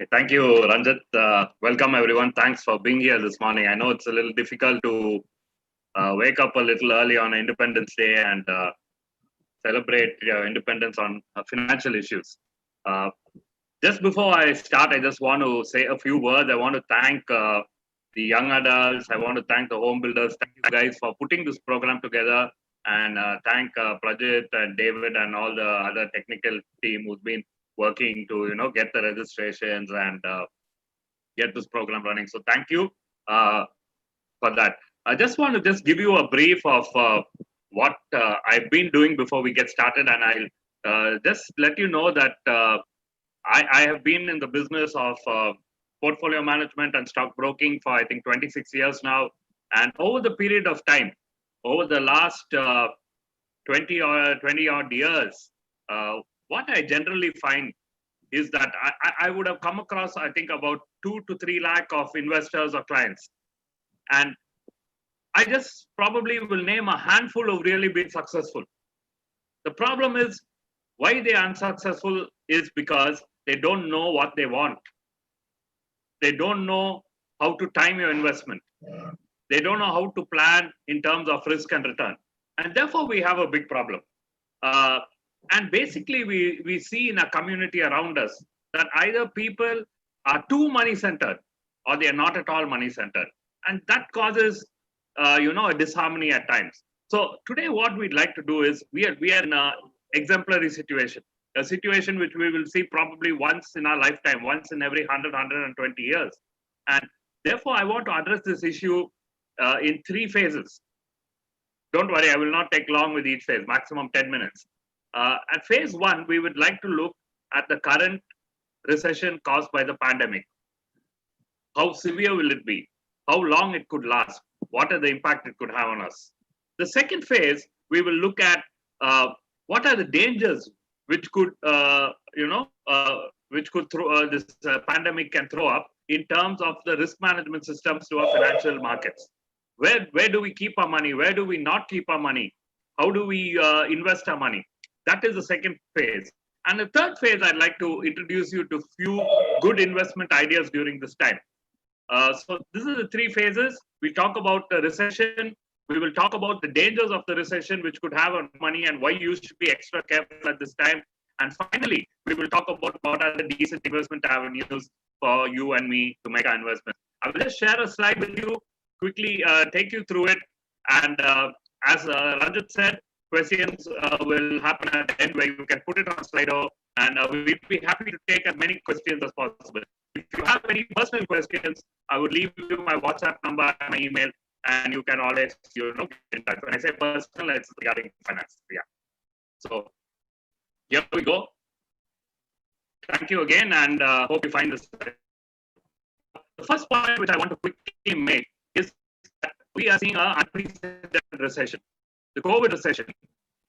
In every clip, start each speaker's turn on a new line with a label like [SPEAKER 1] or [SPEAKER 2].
[SPEAKER 1] Thank you, Ranjit. Welcome, everyone. Thanks for being here this morning. I know it's a little difficult to wake up a little early on Independence Day and celebrate independence on financial issues. Uh, just before I start, I just want to say a few words. I want to thank the young adults. I want to thank the home builders. Thank you guys for putting this program together, and thank Prajit and David and all the other technical team who's been working to get the registrations and get this program running. So thank you for that. I just want to just give you a brief of what I've been doing before we get started, and I'll just let you know that I have been in the business of portfolio management and stock broking for I think 26 years now, and over the period of time, over the last 20 odd years, what I generally find is that I would have come across, I think, about 2 to 3 lakh of investors or clients. And I just probably will name a handful who've really been successful. The problem is why they're unsuccessful is because they don't know what they want. They don't know how to time your investment. They don't know how to plan in terms of risk and return. And therefore, we have a big problem. And basically, we see in a community around us that either people are too money-centered or they are not at all money-centered. And that causes, a disharmony at times. So today, what we'd like to do is we are in an exemplary situation, a situation which we will see probably once in our lifetime, once in every 120 years. And therefore, I want to address this issue in 3 phases. Don't worry, I will not take long with each phase, maximum 10 minutes. At phase 1, we would like to look at the current recession caused by the pandemic. How severe will it be? How long it could last? What are the impact it could have on us? The second phase, we will look at what are the dangers which could, throw this pandemic can throw up in terms of the risk management systems to our financial markets. Where do we keep our money? Where do we not keep our money? How do we invest our money? That is the second phase. And the third phase, I'd like to introduce you to few good investment ideas during this time. So this is the 3 phases. We talk about the recession. We will talk about the dangers of the recession, which could have on money and why you should be extra careful at this time. And finally, we will talk about what are the decent investment avenues for you and me to make our investments. I will just share a slide with you, quickly take you through it. And as Ranjit said, questions will happen at the end where you can put it on Slido, and we'd be happy to take as many questions as possible. If you have any personal questions, I would leave you my WhatsApp number and my email, and you can always, get in touch. When I say personal, it's regarding finance. Yeah. So here we go. Thank you again, and hope you find this. The first point which I want to quickly make is that we are seeing an unprecedented recession, the COVID recession.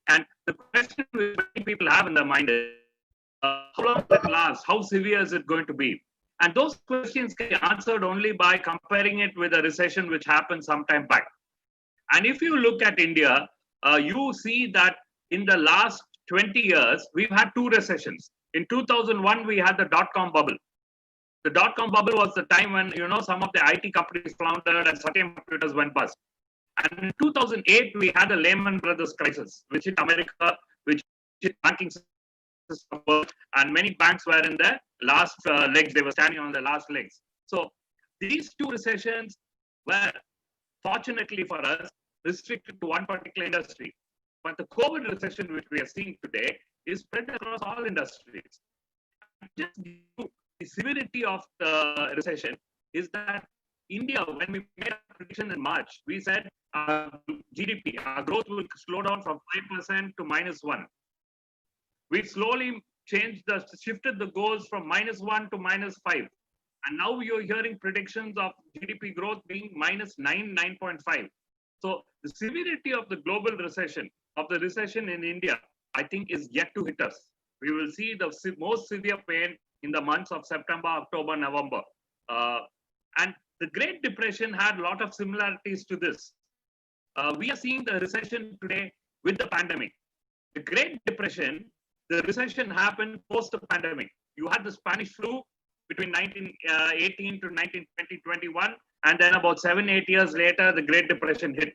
[SPEAKER 1] And the question many people have in their mind is, how long will it last? How severe is it going to be? And those questions can be answered only by comparing it with a recession which happened some time back. And if you look at India, you see that in the last 20 years, we've had 2 recessions. In 2001, we had the dot-com bubble. The dot-com bubble was the time when, some of the IT companies floundered and Satyam Computers went bust. And in 2008, we had the Lehman Brothers crisis, which hit America, which hit banking system, and many banks were in their last legs. They were standing on their last legs. So these 2 recessions were, fortunately for us, restricted to one particular industry. But the COVID recession, which we are seeing today, is spread across all industries. Just the severity of the recession is that India, when we made a prediction in March, we said GDP, our growth will slow down from 5% to -1. We slowly shifted the goals from -1 to -5. And now you're hearing predictions of GDP growth being -9, 9.5. So the severity of the global recession, of the recession in India, I think is yet to hit us. We will see the most severe pain in the months of September, October, November. And the Great Depression had a lot of similarities to this. We are seeing the recession today with the pandemic. The Great Depression, the recession happened post the pandemic. You had the Spanish flu, between 1918 to 1920-21, and then about 7-8 years later, the Great Depression hit.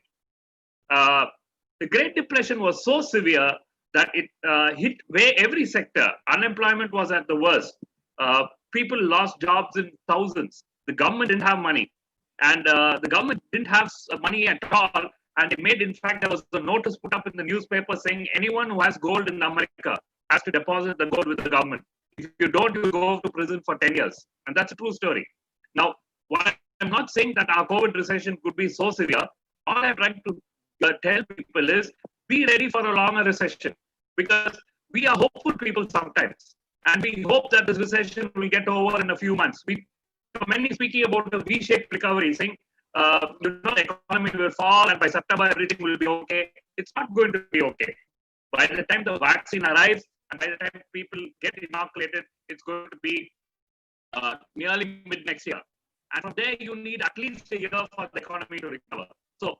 [SPEAKER 1] The Great Depression was so severe that it hit every sector. Unemployment was at the worst. People lost jobs in thousands. The government didn't have money, and the government didn't have money at all. And it made, in fact, there was a notice put up in the newspaper saying anyone who has gold in America has to deposit the gold with the government. If you don't, you go to prison for 10 years. And that's a true story. Now, while I'm not saying that our COVID recession could be so severe, all I'm trying to tell people is be ready for a longer recession, because we are hopeful people sometimes. And we hope that this recession will get over in a few months. Many speaking about a V-shaped recovery, saying the economy will fall and by September everything will be okay. It's not going to be okay. By the time the vaccine arrives and by the time people get inoculated, it's going to be nearly mid next year. And from there, you need at least a year for the economy to recover. So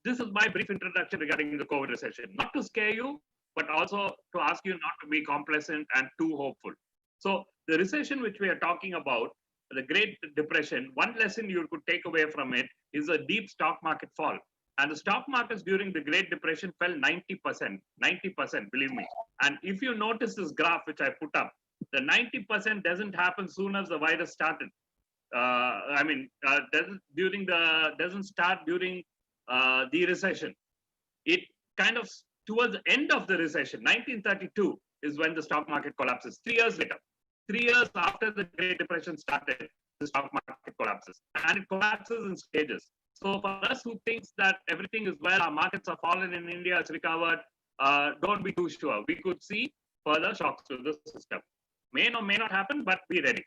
[SPEAKER 1] this is my brief introduction regarding the COVID recession. Not to scare you, but also to ask you not to be complacent and too hopeful. So the recession which we are talking about, the Great Depression, one lesson you could take away from it is a deep stock market fall. And the stock markets during the Great Depression fell 90%, believe me. And if you notice this graph which I put up, the 90% doesn't happen soon as the virus started. Doesn't start during the recession. It kind of towards the end of the recession, 1932 is when the stock market collapses. 3 years later, 3 years after the Great Depression started, the stock market collapses, and it collapses in stages. So for us who thinks that everything is well, our markets are fallen in India, it's recovered, don't be too sure. We could see further shocks to the system. May or may not happen, but be ready.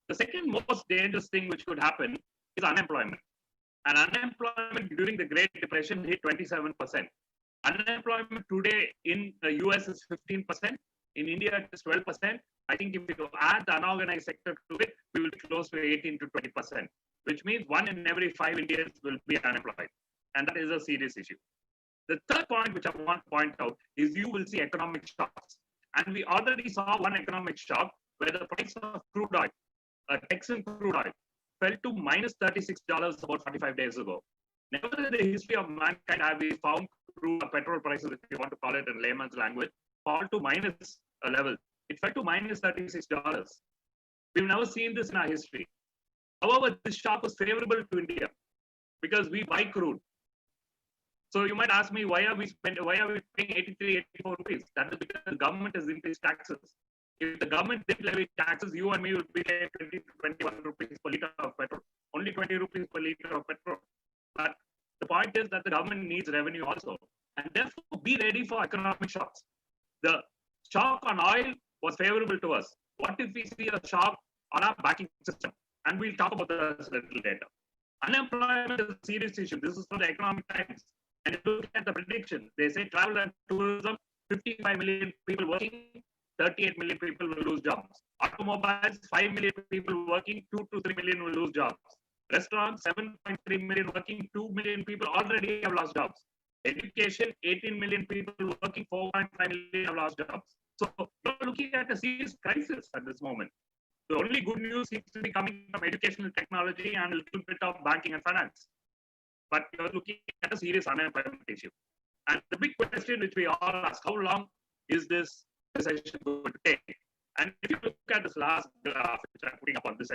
[SPEAKER 1] The second most dangerous thing which could happen is unemployment. And unemployment during the Great Depression hit 27%. Unemployment today in the US is 15%. In India, it is 12%. I think if you add the unorganized sector to it, we will be close to 18 to 20%, which means 1 in every 5 Indians will be unemployed. And that is a serious issue. The third point which I want to point out is you will see economic shocks. And we already saw one economic shock where the price of crude oil, Texan crude oil, fell to minus $36 about 45 days ago. Never in the history of mankind have we found crude petrol prices, if you want to call it in layman's language, fall to minus a level. It fell to minus $36. We've never seen this in our history. However, this shock was favorable to India because we buy crude. So you might ask me, why are we paying 83, 84 rupees? That is because the government has increased taxes. If the government didn't levy taxes, you and me would be paying 20 to 21 rupees per liter of petrol. Only 20 rupees per liter of petrol. But the point is that the government needs revenue also. And therefore, be ready for economic shocks. The shock on oil was favorable to us. What if we see a shock on our banking system? And we'll talk about this a little later. Unemployment is a serious issue. This is from the Economic Times. And if you look at the prediction, they say travel and tourism, 55 million people working, 38 million people will lose jobs. Automobiles, 5 million people working, 2 to 3 million will lose jobs. Restaurants, 7.3 million working, 2 million people already have lost jobs. Education, 18 million people working, 4.5 million have lost jobs. So you're looking at a serious crisis at this moment. The only good news seems to be coming from educational technology and a little bit of banking and finance. But you're looking at a serious unemployment issue. And the big question which we all ask, how long is this recession going to take? And if you look at this last graph which I'm putting up on this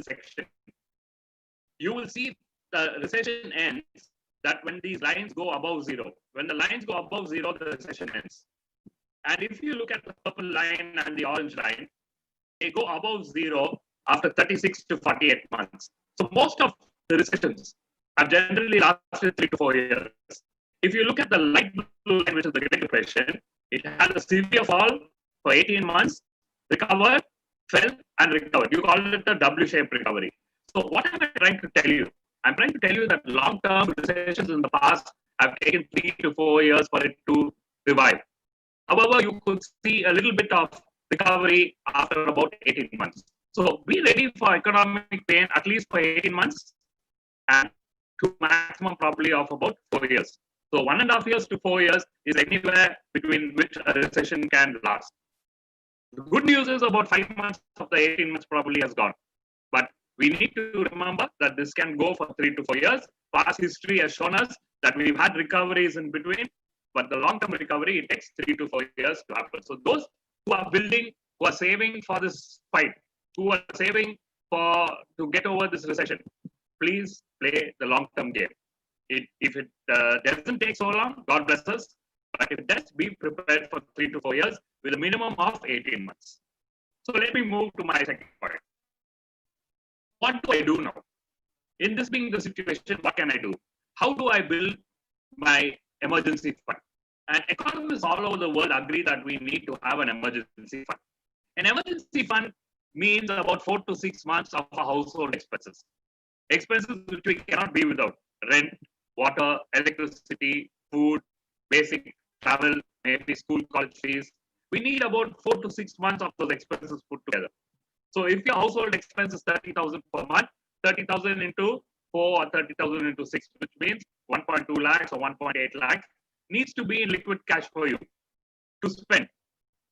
[SPEAKER 1] section, you will see the recession ends that when these lines go above zero. When the lines go above zero, the recession ends. And if you look at the purple line and the orange line, they go above zero after 36 to 48 months. So most of the recessions have generally lasted 3 to 4 years. If you look at the light blue line, which is the Great Depression, it had a severe fall for 18 months, recovered, fell, and recovered. You call it a W-shaped recovery. So what am I trying to tell you? I'm trying to tell you that long-term recessions in the past have taken 3 to 4 years for it to revive. However, you could see a little bit of recovery after about 18 months. So be ready for economic pain at least for 18 months and to maximum probably of about 4 years. So 1.5 years to 4 years is anywhere between which a recession can last. The good news is about 5 months of the 18 months probably has gone. But we need to remember that this can go for 3 to 4 years. Past history has shown us that we've had recoveries in between, but the long-term recovery, it takes 3 to 4 years to happen. So those who are building, who are saving for this fight, who are saving to get over this recession, please play the long-term game. If it doesn't take so long, God bless us. But if it does, be prepared for 3 to 4 years with a minimum of 18 months. So let me move to my second point. What do I do now? In this being the situation, what can I do? How do I build my emergency fund? And economists all over the world agree that we need to have an emergency fund. An emergency fund means about 4 to 6 months of our household expenses. Expenses which we cannot be without. Rent, water, electricity, food, basic travel, maybe school, college fees. We need about 4 to 6 months of those expenses put together. So if your household expense is 30,000 per month, 30,000 into 4 or 30,000 into 6, which means 1.2 lakhs or 1.8 lakhs needs to be in liquid cash for you to spend.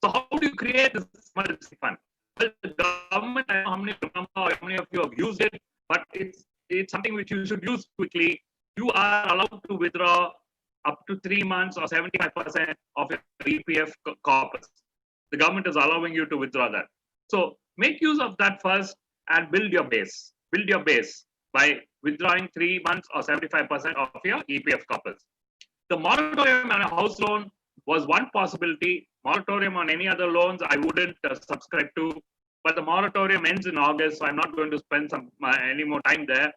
[SPEAKER 1] So how do you create this emergency fund? Well, the government, I don't know how many of you have used it, but it's something which you should use quickly. You are allowed to withdraw up to 3 months or 75% of your EPF corpus. The government is allowing you to withdraw that. So make use of that first and build your base. Build your base by withdrawing 3 months or 75% of your EPF corpus. The moratorium on a house loan was one possibility. Moratorium on any other loans, I wouldn't subscribe to. But the moratorium ends in August, so I'm not going to spend any more time there.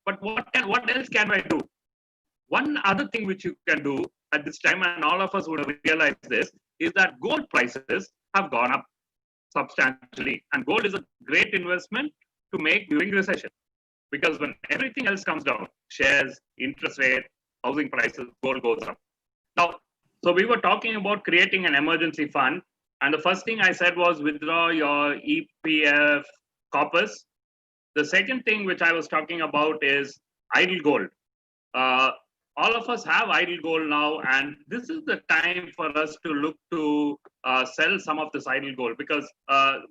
[SPEAKER 1] But what else can I do? One other thing which you can do at this time, and all of us would have realized this, is that gold prices have gone up substantially. And gold is a great investment to make during recession. Because when everything else comes down, shares, interest rate, housing prices, gold goes up. Now, so we were talking about creating an emergency fund. And the first thing I said was withdraw your EPF corpus. The second thing which I was talking about is idle gold. All of us have idle gold now, and this is the time for us to look to sell some of this idle gold, because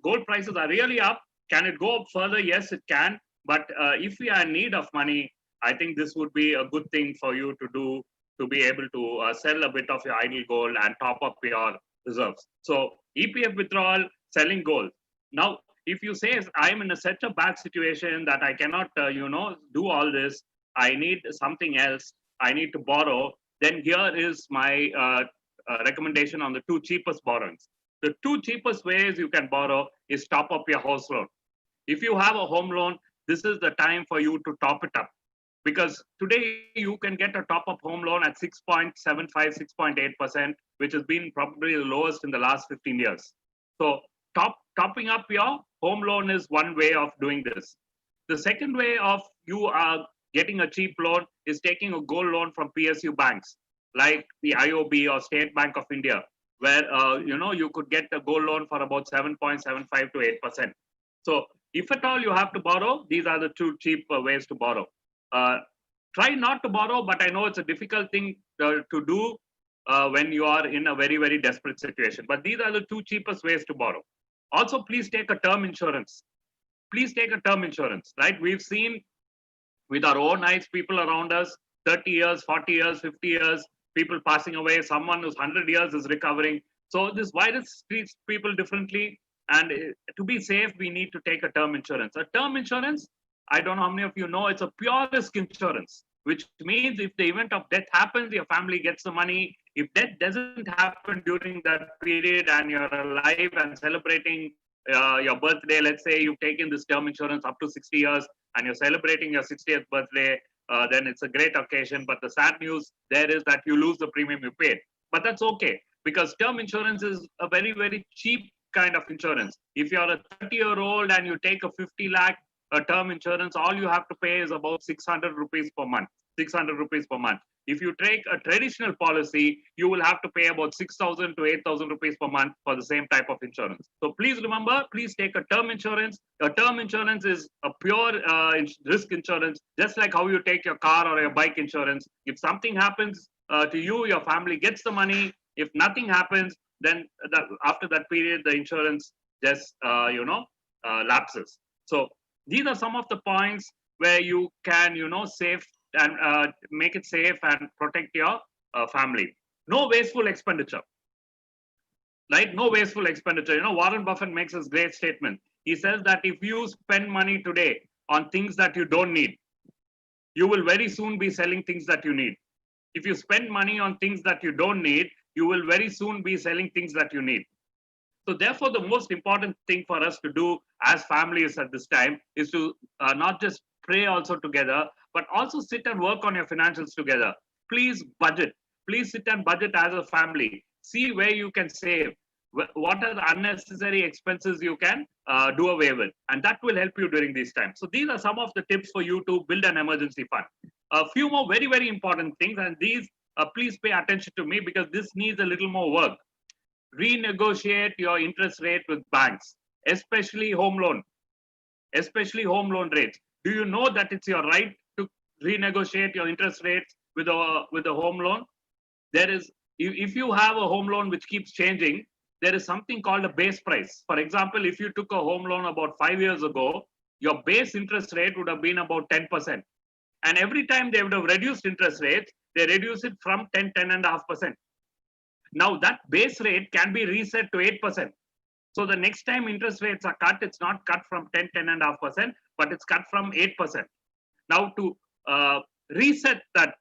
[SPEAKER 1] gold prices are really up. Can it go up further? Yes, it can. But if we are in need of money, I think this would be a good thing for you to do, to be able to sell a bit of your idle gold and top up your reserves. So EPF withdrawal, selling gold. Now, if you say I'm in such a bad situation that I cannot, do all this, I need something else, I need to borrow, then here is my recommendation on the 2 cheapest borrowings. The 2 cheapest ways you can borrow is top up your house loan. If you have a home loan, this is the time for you to top it up. Because today you can get a top-up home loan at 6.75, 6.8%, which has been probably the lowest in the last 15 years. So topping up your home loan is one way of doing this. The second way of you are getting a cheap loan is taking a gold loan from PSU banks, like the IOB or State Bank of India, where you could get a gold loan for about 7.75 to 8%. So if at all you have to borrow, these are the 2 cheap ways to borrow. Try not to borrow, but I know it's a difficult thing to do when you are in a very, very desperate situation. But these are the 2 cheapest ways to borrow. Also, please take a term insurance. Please take a term insurance, right? We've seen with our own eyes, people around us, 30 years, 40 years, 50 years, people passing away, someone who's 100 years is recovering. So this virus treats people differently. And to be safe, we need to take a term insurance. A term insurance, I don't know how many of you know, it's a pure risk insurance, which means if the event of death happens, your family gets the money. If death doesn't happen during that period and you're alive and celebrating your birthday, let's say you've taken this term insurance up to 60 years and you're celebrating your 60th birthday, then it's a great occasion. But the sad news there is that you lose the premium you paid. But that's okay, because term insurance is a very, very cheap kind of insurance. If you're a 30-year-old and you take a 50 lakh term insurance, all you have to pay is about 600 rupees per month. 600 rupees per month. If you take a traditional policy, you will have to pay about 6,000 to 8,000 rupees per month for the same type of insurance. So please remember, please take a term insurance. A term insurance is a pure risk insurance, just like how you take your car or your bike insurance. If something happens to you, your family gets the money. If nothing happens, then after that period, the insurance just lapses. So these are some of the points where you can save and make it safe and protect your family. No wasteful expenditure, right? No wasteful expenditure. Warren Buffett makes this great statement. He says that if you spend money today on things that you don't need, you will very soon be selling things that you need. If you spend money on things that you don't need, you will very soon be selling things that you need. So therefore, the most important thing for us to do as families at this time is to not just pray also together, but also sit and work on your financials together. Please budget. Please sit and budget as a family. See where you can save. What are the unnecessary expenses you can do away with. And that will help you during these times. So these are some of the tips for you to build an emergency fund. A few more very, very important things. And these, please pay attention to me because this needs a little more work. Renegotiate your interest rate with banks, especially home loan rates. Do you know that it's your right to renegotiate your interest rates with a home loan? There is, if you have a home loan which keeps changing, there is something called a base price. For example, if you took a home loan about 5 years ago, your base interest rate would have been about 10%. And every time they would have reduced interest rates, they reduce it from 10.5%. Now that base rate can be reset to 8%. So the next time interest rates are cut, it's not cut from 10.5%, but it's cut from 8%. Now to reset that,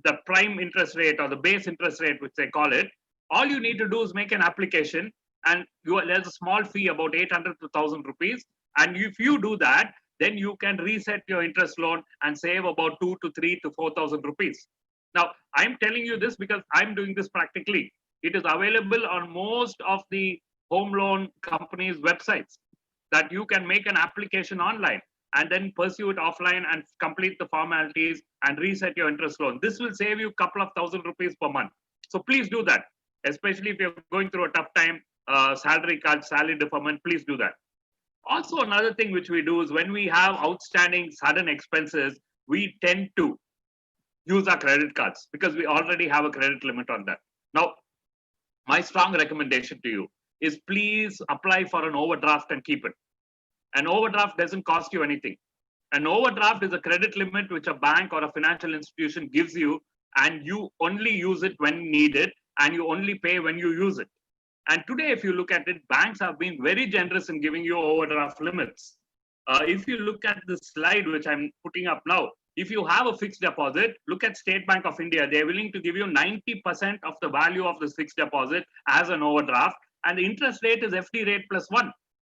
[SPEAKER 1] the prime interest rate or the base interest rate, which they call it, all you need to do is make an application, and there's a small fee about 800 to 1,000 rupees. And if you do that, then you can reset your interest loan and save about 2 to 3 to 4,000 rupees. Now, I'm telling you this because I'm doing this practically. It is available on most of the home loan companies' websites that you can make an application online and then pursue it offline and complete the formalities and reset your interest loan. This will save you a couple of thousand rupees per month. So please do that, especially if you're going through a tough time, salary cut, salary deferment, please do that. Also, another thing which we do is when we have outstanding sudden expenses, we tend to use our credit cards because we already have a credit limit on that. Now, my strong recommendation to you is please apply for an overdraft and keep it. An overdraft doesn't cost you anything. An overdraft is a credit limit which a bank or a financial institution gives you, and you only use it when needed, and you only pay when you use it. And today, if you look at it, banks have been very generous in giving you overdraft limits. If you look at the slide which I'm putting up now, if you have a fixed deposit, look at State Bank of India. They're willing to give you 90% of the value of this fixed deposit as an overdraft, and the interest rate is FD rate plus 1.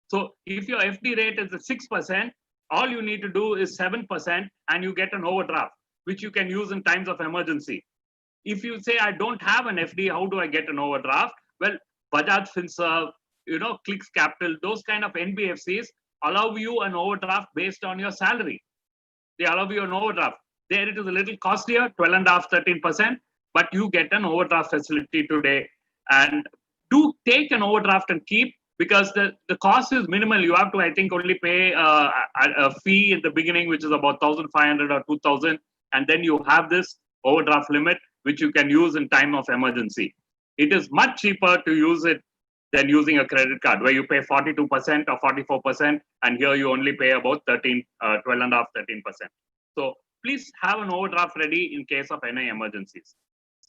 [SPEAKER 1] So if your FD rate is at 6%, all you need to do is 7%, and you get an overdraft, which you can use in times of emergency. If you say, I don't have an FD, how do I get an overdraft? Well, Bajaj Finserv, Clicks Capital, those kind of NBFCs allow you an overdraft based on your salary. They allow you an overdraft. There it is a little costlier, 12.5%, 13%, but you get an overdraft facility today. And do take an overdraft and keep, because the cost is minimal. You have to, I think, only pay a fee in the beginning, which is about 1,500 or 2,000. And then you have this overdraft limit, which you can use in time of emergency. It is much cheaper to use it than using a credit card, where you pay 42% or 44%, and here you only pay about 12.5%, 13%. So please have an overdraft ready in case of any emergencies.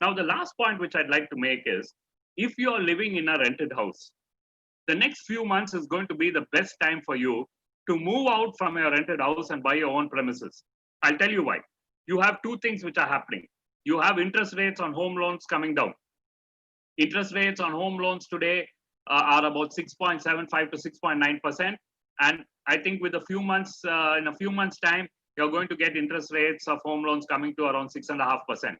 [SPEAKER 1] Now, the last point which I'd like to make is, if you are living in a rented house, the next few months is going to be the best time for you to move out from your rented house and buy your own premises. I'll tell you why. You have two things which are happening. You have interest rates on home loans coming down. Interest rates on home loans today are about 6.75 to 6.9%. And I think with in a few months time, you're going to get interest rates of home loans coming to around 6.5%.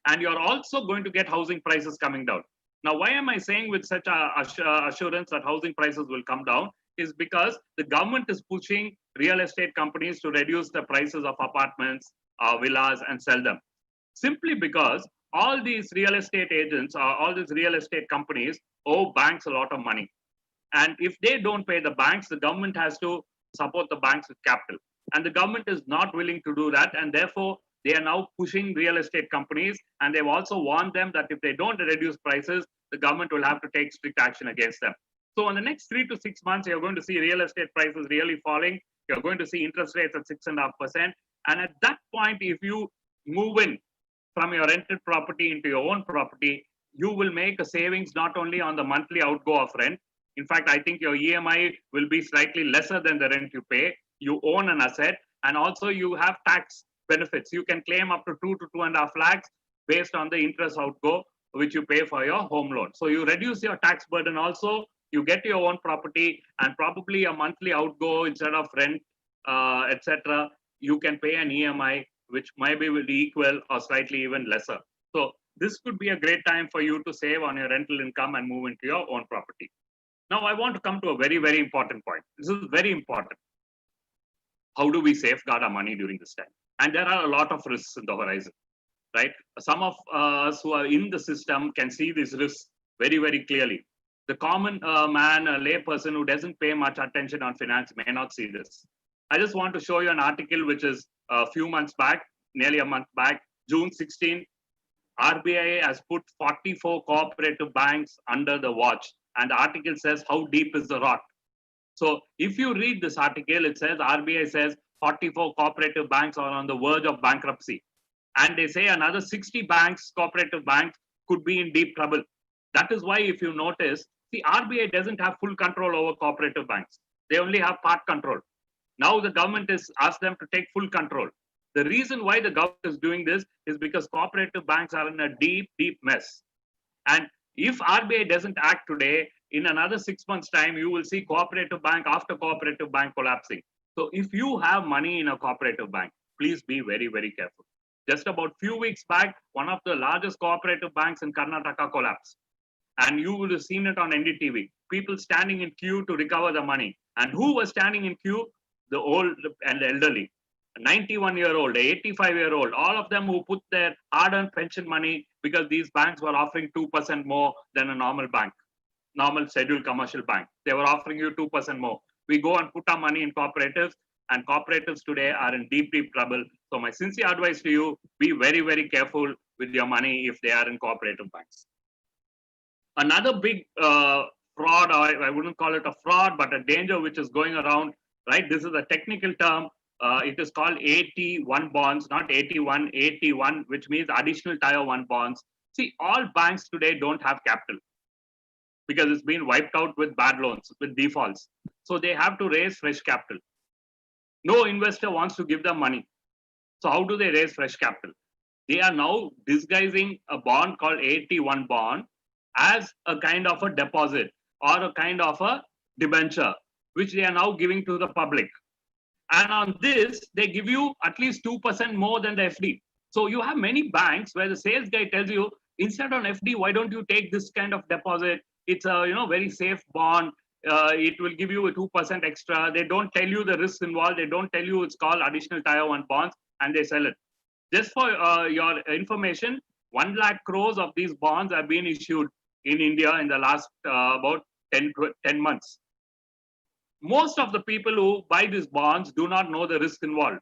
[SPEAKER 1] And you're also going to get housing prices coming down. Now, why am I saying with such assurance that housing prices will come down? Is because the government is pushing real estate companies to reduce the prices of apartments, villas, and sell them. Simply because all these real estate agents, all these real estate companies owe banks a lot of money. And if they don't pay the banks, the government has to support the banks with capital. And the government is not willing to do that. And therefore, they are now pushing real estate companies, and they've also warned them that if they don't reduce prices, the government will have to take strict action against them. So in the next 3 to 6 months, you're going to see real estate prices really falling. You're going to see interest rates at 6.5%. And at that point, if you move in from your rented property into your own property, you will make a savings not only on the monthly outgo of rent. In fact, I think your EMI will be slightly lesser than the rent you pay. You own an asset, and also you have tax benefits. You can claim up to 2 to 2.5 lakhs based on the interest outgo which you pay for your home loan. So you reduce your tax burden also. You get your own property, and probably a monthly outgo instead of rent, etc. You can pay an EMI which maybe will be equal or slightly even lesser. So this could be a great time for you to save on your rental income and move into your own property. Now, I want to come to a very, very important point. This is very important. How do we safeguard our money during this time? And there are a lot of risks in the horizon, right? Some of us who are in the system can see these risks very, very clearly. The common man, a lay person who doesn't pay much attention on finance may not see this. I just want to show you an article which is a few months back, nearly a month back, June 16. RBI has put 44 cooperative banks under the watch, and the article says, how deep is the rot? So if you read this article, it says RBI says 44 cooperative banks are on the verge of bankruptcy. And they say another 60 banks, cooperative banks, could be in deep trouble. That is why, if you notice, the RBI doesn't have full control over cooperative banks. They only have part control. Now the government has asked them to take full control. The reason why the government is doing this is because cooperative banks are in a deep, deep mess. And if RBI doesn't act today, in another 6 months' time, you will see cooperative bank after cooperative bank collapsing. So if you have money in a cooperative bank, please be very, very careful. Just about few weeks back, one of the largest cooperative banks in Karnataka collapsed. And you would have seen it on NDTV. People standing in queue to recover the money. And who was standing in queue? The old and the elderly. A 91-year-old, a 85-year-old, all of them who put their hard-earned pension money because these banks were offering 2% more than a normal bank, normal scheduled commercial bank. They were offering you 2% more. We go and put our money in cooperatives, and cooperatives today are in deep, deep trouble. So my sincere advice to you, be very, very careful with your money if they are in cooperative banks. Another big fraud, I wouldn't call it a fraud, but a danger which is going around, right? This is a technical term. It is called AT1 bonds, not 81, AT1, which means additional tier 1 bonds. See, all banks today don't have capital because it's been wiped out with bad loans, with defaults. So they have to raise fresh capital. No investor wants to give them money. So how do they raise fresh capital? They are now disguising a bond called AT1 bond as a kind of a deposit or a kind of a debenture, which they are now giving to the public. And on this, they give you at least 2% more than the FD. So you have many banks where the sales guy tells you, instead on FD, why don't you take this kind of deposit? It's a very safe bond. It will give you a 2% extra. They don't tell you the risks involved. They don't tell you it's called additional tier 1 bonds, and they sell it. Just for your information, 1 lakh crores of these bonds have been issued in India in the last about 10 months. Most of the people who buy these bonds do not know the risk involved.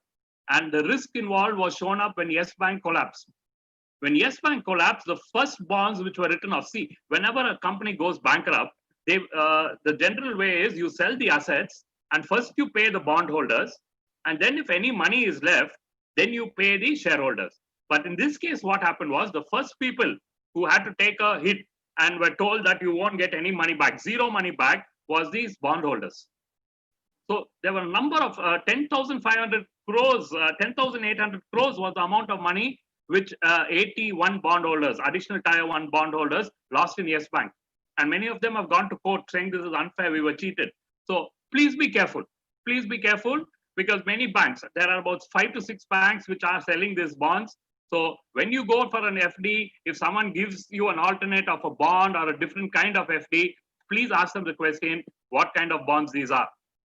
[SPEAKER 1] And the risk involved was shown up when Yes Bank collapsed. When Yes Bank collapsed, the first bonds which were written off, see, whenever a company goes bankrupt, the general way is you sell the assets and first you pay the bondholders. And then if any money is left, then you pay the shareholders. But in this case, what happened was the first people who had to take a hit and were told that you won't get any money back, zero money back, was these bondholders. So there were a number of 10,500 crores, 10,800 crores was the amount of money which AT1 bondholders, additional tier 1 bondholders, lost in Yes Bank. And many of them have gone to court saying this is unfair, we were cheated. So please be careful. Please be careful, because many banks, there are about 5 to 6 banks which are selling these bonds. So when you go for an FD, if someone gives you an alternate of a bond or a different kind of FD, please ask them the question, what kind of bonds these are?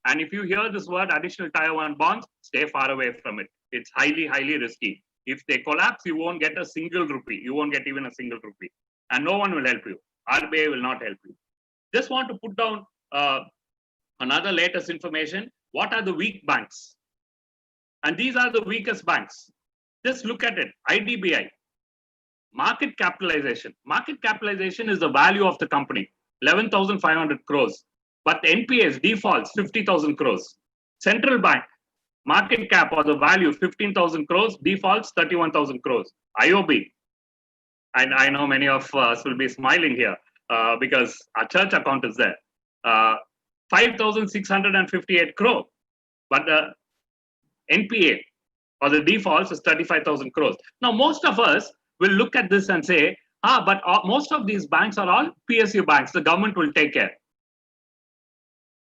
[SPEAKER 1] And if you hear this word additional tier 1 bonds, stay far away from it. It's highly, highly risky. If they collapse, you won't get a single rupee. You won't get even a single rupee. And no one will help you. RBI will not help you. Just want to put down another latest information. What are the weak banks? And these are the weakest banks. Just look at it. IDBI, market capitalization. Market capitalization is the value of the company, 11,500 crores. But NPAs, defaults, 50,000 crores. Central bank, market cap or the value, 15,000 crores, defaults, 31,000 crores. IOB, and I know many of us will be smiling here because our church account is there. 5,658 crore. But the NPA or the defaults is 35,000 crores. Now, most of us will look at this and say, but most of these banks are all PSU banks. The government will take care.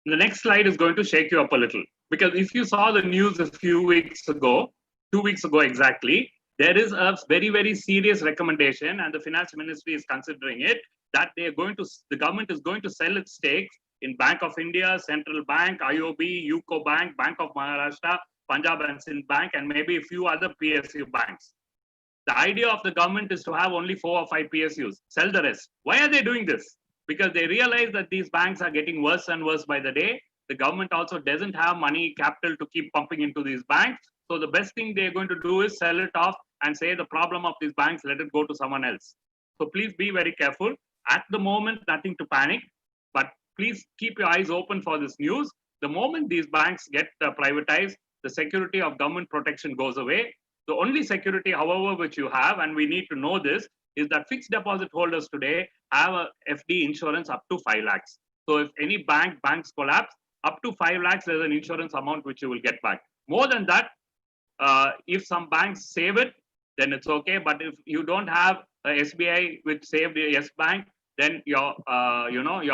[SPEAKER 1] The next slide is going to shake you up a little. Because if you saw the news a few weeks ago, 2 weeks ago exactly, there is a very, very serious recommendation, and the finance ministry is considering it, that the government is going to sell its stakes in Bank of India, Central Bank, IOB, UCO Bank, Bank of Maharashtra, Punjab and Sindh Bank, and maybe a few other PSU banks. The idea of the government is to have only 4 or 5 PSUs, sell the rest. Why are they doing this? Because they realize that these banks are getting worse and worse by the day. The government also doesn't have money, capital to keep pumping into these banks. So the best thing they're going to do is sell it off and say the problem of these banks, let it go to someone else. So please be very careful. At the moment, nothing to panic, but please keep your eyes open for this news. The moment these banks get privatized, the security of government protection goes away. The only security, however, which you have, and we need to know this, is that fixed deposit holders today have a FD insurance up to 5 lakhs. So if any banks collapse, up to 5 lakhs, there's an insurance amount which you will get back. More than that, if some banks save it, then it's okay. But if you don't have a SBI which saved a Yes Bank, then your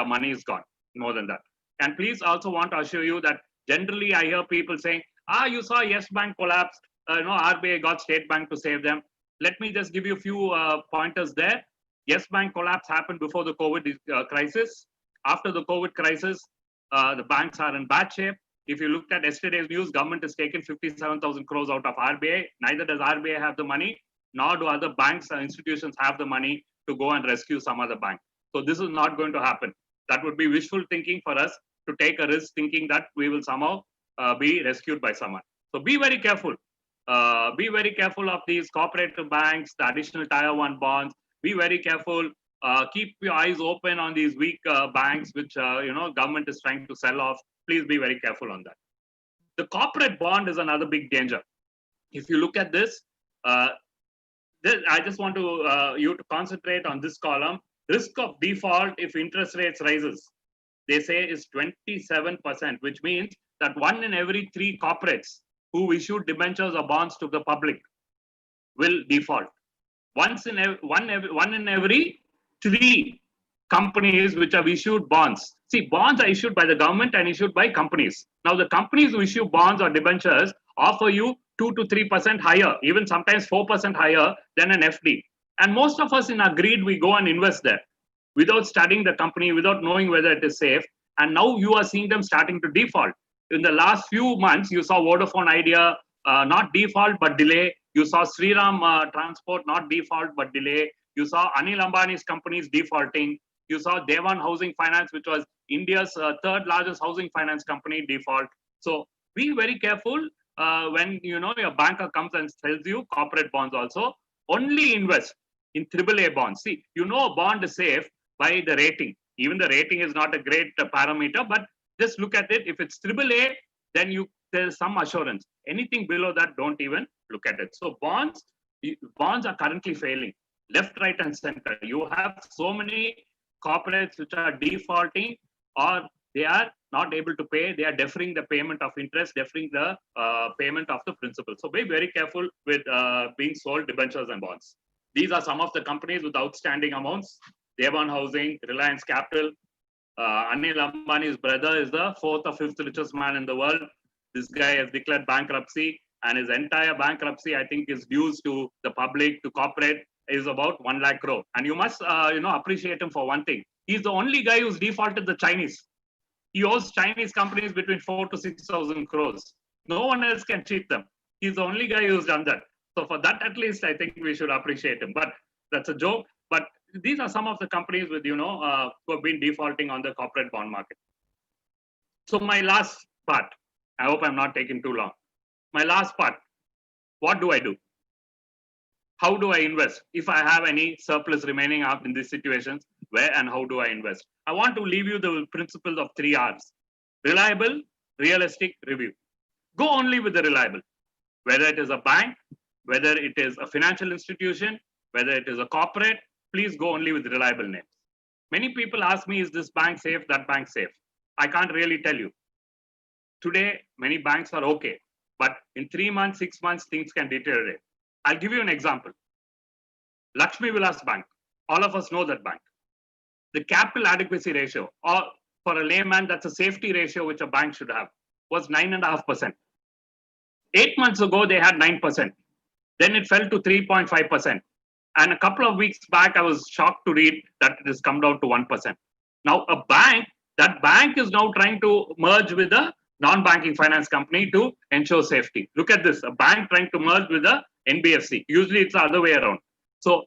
[SPEAKER 1] money is gone. More than that. And please also want to assure you that generally I hear people saying, you saw Yes Bank collapse. RBI got State Bank to save them. Let me just give you a few pointers there. Yes Bank collapse happened before the COVID crisis. After the COVID crisis, the banks are in bad shape. If you looked at yesterday's news, government has taken 57,000 crores out of RBI. Neither does RBI have the money, nor do other banks or institutions have the money to go and rescue some other bank. So this is not going to happen. That would be wishful thinking for us to take a risk thinking that we will somehow be rescued by someone. So be very careful. Be very careful of these cooperative banks, the additional tier 1 bonds. Be very careful. Keep your eyes open on these weak banks, which government is trying to sell off. Please be very careful on that. The corporate bond is another big danger. If you look at this, I just want to you to concentrate on this column. Risk of default if interest rates rises, they say is 27%, which means that 1 in every 3 corporates who issued debentures or bonds to the public will default. One in every 3 companies which have issued bonds. See, bonds are issued by the government and issued by companies. Now, the companies who issue bonds or debentures offer you 2 to 3% higher, even sometimes 4% higher than an FD. And most of us in our greed, we go and invest there without studying the company, without knowing whether it is safe. And now you are seeing them starting to default. In the last few months, you saw Vodafone Idea not default but delay. You saw Sriram Transport not default but delay. You saw Anil Ambani's companies defaulting. You saw Dewan Housing Finance, which was India's 3rd largest housing finance company, default. So be very careful when your banker comes and sells you corporate bonds also. Only invest in AAA bonds. See, a bond is safe by the rating. Even the rating is not a great parameter, but just look at it. If it's AAA, then there's some assurance. Anything below that, don't even look at it. So bonds are currently failing. Left, right, and center. You have so many corporates which are defaulting, or they are not able to pay. They are deferring the payment of interest, deferring the payment of the principal. So be very careful with being sold debentures and bonds. These are some of the companies with outstanding amounts. Dewan Housing, Reliance Capital. Anil Ambani's brother is the 4th or 5th richest man in the world. This guy has declared bankruptcy, and his entire bankruptcy, I think, is dues to the public, to corporate, is about 1 lakh crore. And you must, appreciate him for one thing. He's the only guy who's defaulted the Chinese. He owes Chinese companies between 4 to 6,000 crores. No one else can cheat them. He's the only guy who's done that. So for that, at least, I think we should appreciate him. But that's a joke. But these are some of the companies with, who have been defaulting on the corporate bond market. So my last part, I hope I'm not taking too long. My last part, what do I do? how do I invest? If I have any surplus remaining up in these situations, where and how do I invest? I want to leave you the principles of 3 R's. Reliable, realistic, review. Go only with the reliable. Whether it is a bank, whether it is a financial institution, whether it is a corporate, please go only with reliable names. Many people ask me, is this bank safe, that bank safe? I can't really tell you. Today, many banks are okay, but in 3 months, 6 months, things can deteriorate. I'll give you an example. Lakshmi Vilas Bank, all of us know that bank. The capital adequacy ratio, or for a layman, that's a safety ratio which a bank should have, was 9.5%. 8 months ago, they had 9%. Then it fell to 3.5%. And a couple of weeks back, I was shocked to read that it has come down to 1%. Now, a bank, that bank is now trying to merge with a non-banking finance company to ensure safety. Look at this, a bank trying to merge with a NBFC. Usually it's the other way around. So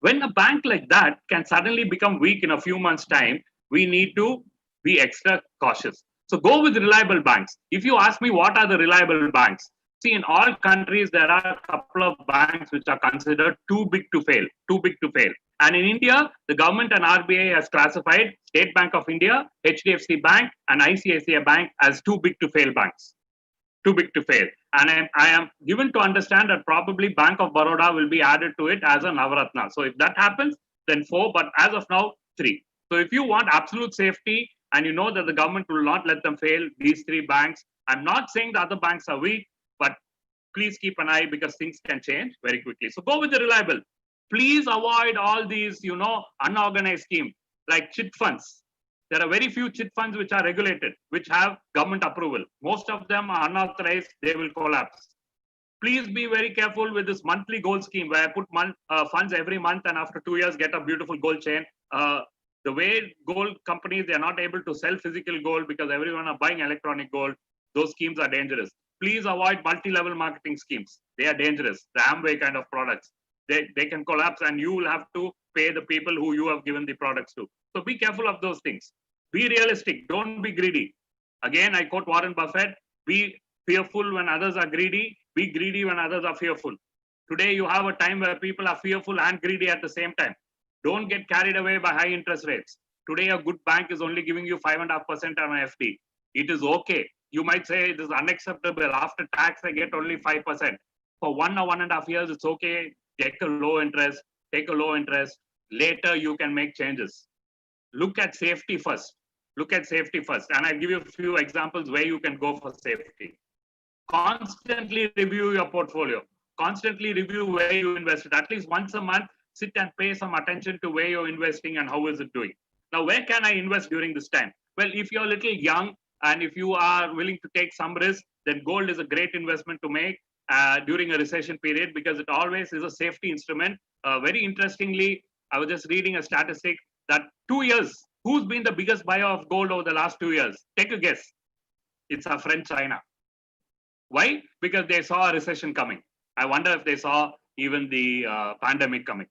[SPEAKER 1] when a bank like that can suddenly become weak in a few months' time, we need to be extra cautious. So go with reliable banks. If you ask me what are the reliable banks, see, in all countries, there are a couple of banks which are considered too big to fail, too big to fail. And in India, the government and RBI has classified State Bank of India, HDFC Bank, and ICICI Bank as too big to fail banks. Too big to fail. And I am given to understand that probably Bank of Baroda will be added to it as a Navaratna. So if that happens, then 4, but as of now, 3. So if you want absolute safety and you know that the government will not let them fail, these 3 banks, I'm not saying the other banks are weak, but please keep an eye because things can change very quickly. So go with the reliable. Please avoid all these, unorganized schemes like chit funds. There are very few chit funds which are regulated, which have government approval. Most of them are unauthorized, they will collapse. Please be very careful with this monthly gold scheme where I put funds every month and after 2 years get a beautiful gold chain. The way gold companies, they are not able to sell physical gold because everyone are buying electronic gold. Those schemes are dangerous. Please avoid multi-level marketing schemes. They are dangerous. The Amway kind of products. They can collapse and you will have to pay the people who you have given the products to. So be careful of those things. Be realistic. Don't be greedy. Again, I quote Warren Buffett, be fearful when others are greedy. Be greedy when others are fearful. Today, you have a time where people are fearful and greedy at the same time. Don't get carried away by high interest rates. Today, a good bank is only giving you 5.5% on an FD. It is okay. You might say it is unacceptable. After tax, I get only 5%. For 1 or 1.5 years, it's okay. Take a low interest. Take a low interest. Later, you can make changes. Look at safety first. Look at safety first. And I'll give you a few examples where you can go for safety. Constantly review your portfolio. Constantly review where you invested. At least once a month, sit and pay some attention to where you're investing and how is it doing. Now, where can I invest during this time? Well, if you're a little young and if you are willing to take some risk, then gold is a great investment to make during a recession period because it always is a safety instrument. Very interestingly, I was just reading a statistic that 2 years, who's been the biggest buyer of gold over the last 2 years? Take a guess. It's our friend China. Why? Because they saw a recession coming. I wonder if they saw even the pandemic coming.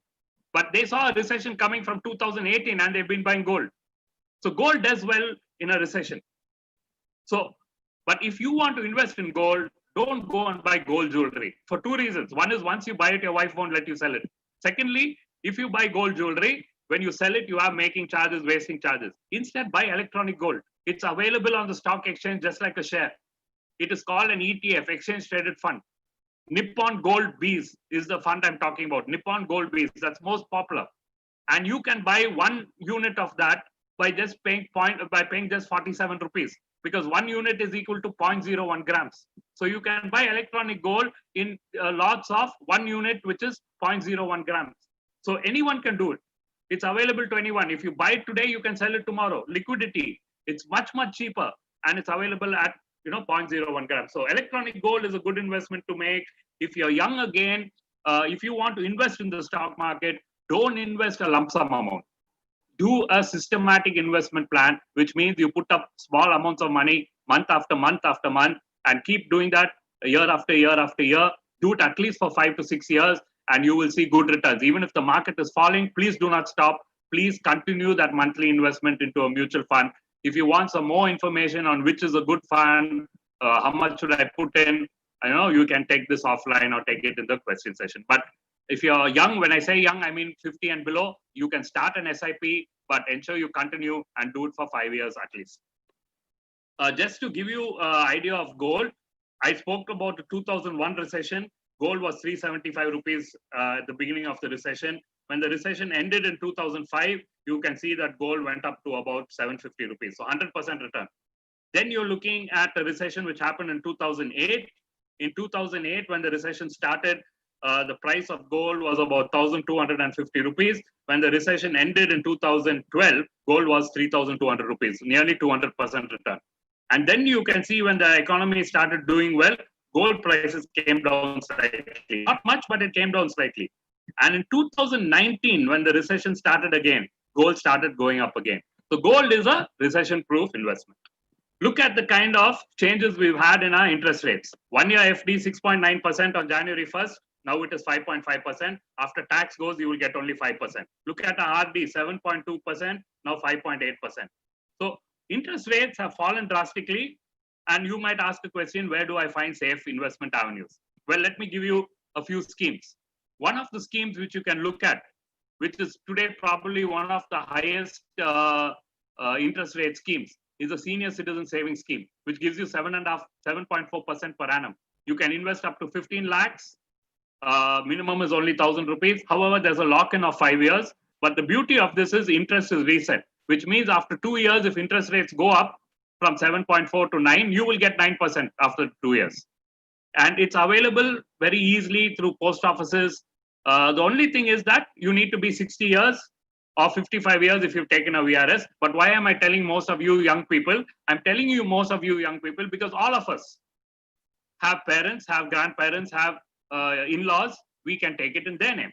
[SPEAKER 1] But they saw a recession coming from 2018 and they've been buying gold. So gold does well in a recession. So, but if you want to invest in gold, don't go and buy gold jewelry for 2 reasons. One is once you buy it, your wife won't let you sell it. Secondly, if you buy gold jewelry, when you sell it, you have making charges, wasting charges. Instead, buy electronic gold. It's available on the stock exchange just like a share. It is called an ETF, exchange traded fund. Nippon Gold Bees is the fund I'm talking about. Nippon Gold Bees, that's most popular. And you can buy 1 unit of that by just paying just 47 rupees because 1 unit is equal to 0.01 grams. So you can buy electronic gold in lots of 1 unit, which is 0.01 grams. So anyone can do it. It's available to anyone. If you buy it today, you can sell it tomorrow. Liquidity, it's much, much cheaper and it's available at 0.01 grams. So electronic gold is a good investment to make. If you're young again, if you want to invest in the stock market, don't invest a lump sum amount. Do a systematic investment plan, which means you put up small amounts of money month after month after month and keep doing that year after year after year. Do it at least for 5 to 6 years and you will see good returns. Even if the market is falling, please do not stop. Please continue that monthly investment into a mutual fund. If you want some more information on which is a good fund, how much should I put in, you can take this offline or take it in the question session. But If you're young, when I say young, I mean 50 and below, you can start an SIP, but ensure you continue and do it for 5 years at least. Just to give you an idea of gold, I spoke about the 2001 recession. Gold was 375 rupees at the beginning of the recession. When the recession ended in 2005, you can see that gold went up to about 750 rupees, so 100% return. Then you're looking at a recession which happened in 2008. In 2008, when the recession started, the price of gold was about 1,250 rupees. When the recession ended in 2012, gold was 3,200 rupees, nearly 200% return. And then you can see when the economy started doing well, gold prices came down slightly. Not much, but it came down slightly. And in 2019, when the recession started again, gold started going up again. So gold is a recession-proof investment. Look at the kind of changes we've had in our interest rates. 1 year FD 6.9% on January 1st. Now it is 5.5%. After tax goes, you will get only 5%. Look at our RD 7.2%, now 5.8%. So interest rates have fallen drastically. And you might ask the question, where do I find safe investment avenues? Well, let me give you a few schemes. One of the schemes which you can look at, which is today probably one of the highest interest rate schemes, is a senior citizen savings scheme, which gives you 7.4% per annum. You can invest up to 15 lakhs. Minimum is only 1,000 rupees. However, there's a lock-in of 5 years. But the beauty of this is interest is reset, which means after 2 years, if interest rates go up from 7.4 to 9, you will get 9% after 2 years. And it's available very easily through post offices. The only thing is that you need to be 60 years or 55 years if you've taken a VRS. But why am I telling most of you young people? I'm telling you most of you young people because all of us have parents, have grandparents, have in-laws. We can take it in their name.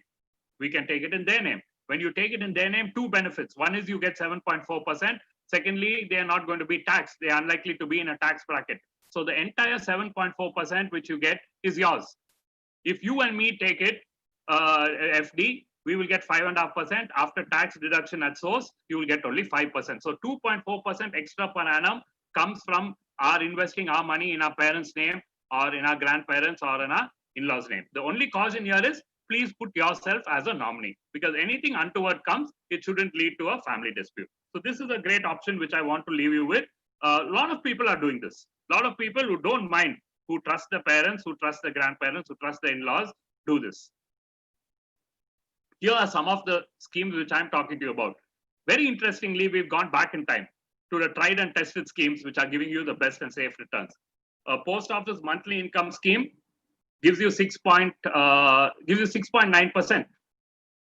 [SPEAKER 1] We can take it in their name. When you take it in their name, two benefits. One is you get 7.4%. Secondly, they are not going to be taxed. They are unlikely to be in a tax bracket. So the entire 7.4% which you get is yours. If you and me take it, FD, we will get 5.5%. After tax deduction at source, you will get only 5%. So 2.4% extra per annum comes from our investing our money in our parents' name or in our grandparents or in our in-laws' name. The only caution here is please put yourself as a nominee, because anything untoward comes, it shouldn't lead to a family dispute. So this is a great option which I want to leave you with. A lot of people are doing this. A lot of people who don't mind, who trust the parents, who trust the grandparents, who trust the in-laws, do this. Here are some of the schemes which I'm talking to you about. Very interestingly, we've gone back in time to the tried and tested schemes which are giving you the best and safe returns. A post office monthly income scheme gives you 6.9%.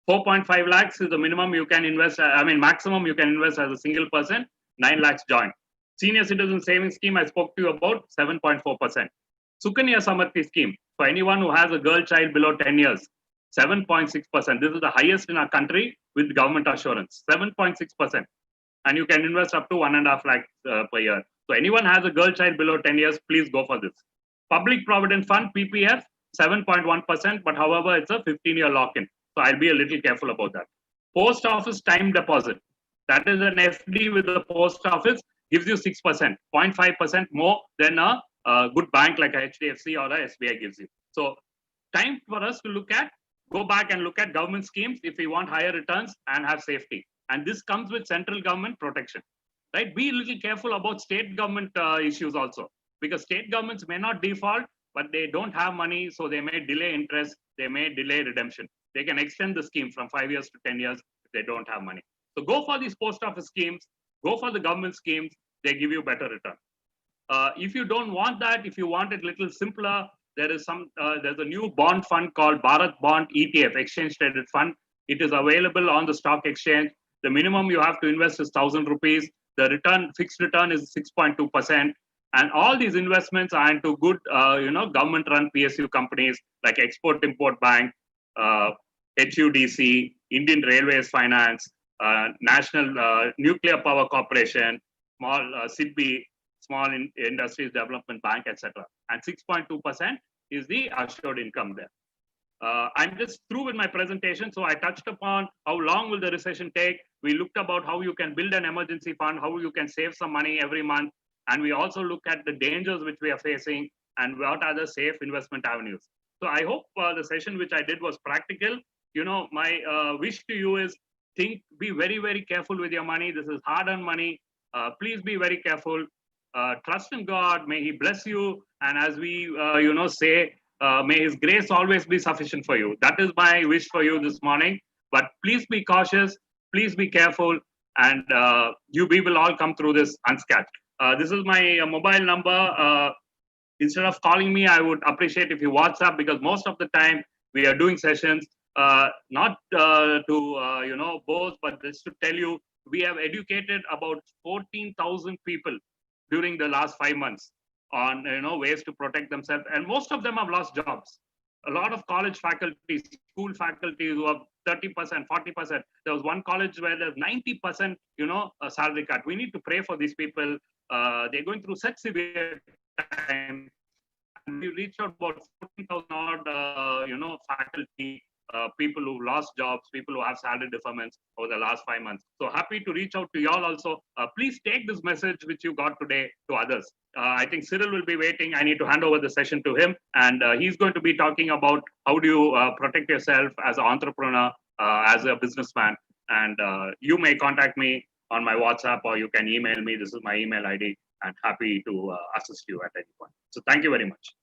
[SPEAKER 1] 4.5 lakhs is the minimum you can invest. Maximum you can invest as a single person. 9 lakhs join. Senior citizen savings scheme I spoke to you about, 7.4%. Sukanya Samriddhi scheme for anyone who has a girl child below 10 years, 7.6%. This is the highest in our country with government assurance, 7.6%. And you can invest up to 1.5 lakhs per year. So anyone has a girl child below 10 years, please go for this. Public Provident Fund, PPF, 7.1%, but however, it's a 15-year lock-in. So I'll be a little careful about that. Post office time deposit. That is an FD with the post office, gives you 6%, 0.5% more than a good bank like a HDFC or a SBI gives you. So time for us to go back and look at government schemes if we want higher returns and have safety. And this comes with central government protection, right? Be a little careful about state government issues also, because state governments may not default, but they don't have money, so they may delay interest, they may delay redemption. They can extend the scheme from 5 years to 10 years if they don't have money. So go for these post office schemes, go for the government schemes, they give you better return. If you don't want that, if you want it a little simpler, there's a new bond fund called Bharat Bond ETF, Exchange Traded Fund. It is available on the stock exchange. The minimum you have to invest is 1,000 rupees. The return, fixed return is 6.2%. And all these investments are into good, government-run PSU companies like Export Import Bank, HUDC, Indian Railways Finance, National Nuclear Power Corporation, small SIDBI, Small Industries Development Bank, etc. And 6.2% is the assured income there. I'm just through with my presentation. So I touched upon how long will the recession take. We looked about how you can build an emergency fund, how you can save some money every month. And we also look at the dangers which we are facing and what are the safe investment avenues. So I hope the session which I did was practical. My wish to you is be very, very careful with your money. This is hard-earned money. Please be very careful. Trust in God. May He bless you. And as we, say, may His grace always be sufficient for you. That is my wish for you this morning. But please be cautious. Please be careful. And we will all come through this unscathed. This is my mobile number. Instead of calling me, I would appreciate if you WhatsApp, because most of the time we are doing sessions, not to boast, but just to tell you, we have educated about 14,000 people during the last 5 months on ways to protect themselves, and most of them have lost jobs. A lot of college faculty, school faculty who have 30%, 40%. There was one college where there's 90%, a salary cut. We need to pray for these people. They're going through such severe time. And we reached out about 14,000 odd, faculty, people who lost jobs, people who have salary deferments over the last 5 months. So happy to reach out to y'all also. Please take this message which you got today to others. I think Cyril will be waiting. I need to hand over the session to him. And he's going to be talking about how do you protect yourself as an entrepreneur, as a businessman. And you may contact me on my WhatsApp, or you can email me. This is my email ID. And happy to assist you at any point. So thank you very much.